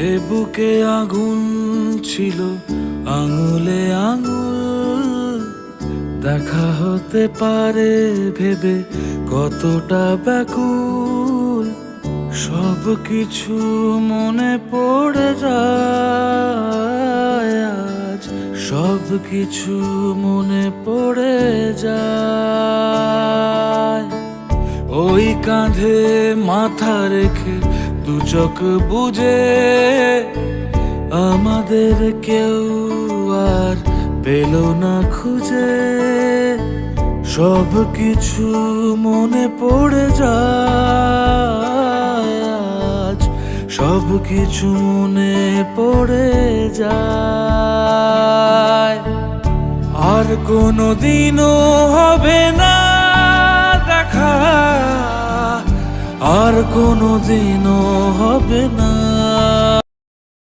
এ বুকে আগুন ছিল আঙুলে আঙুল, দেখা হতে পারে ভেবে কতটা ব্যাকুল। সব কিছু মনে পড়ে যায় আজ, সব কিছু মনে পড়ে যায়। ওই কাঁধে মাথা রেখে দু চোখ বুঝে আমাদের কেউ আর পেল না খুঁজে। সব কিছু মনে পড়ে যায় আজ, সব কিছু মনে পড়ে যায়। আর কোনো দিনও হবে না দেখা, আর কোনো দিনও হবে না।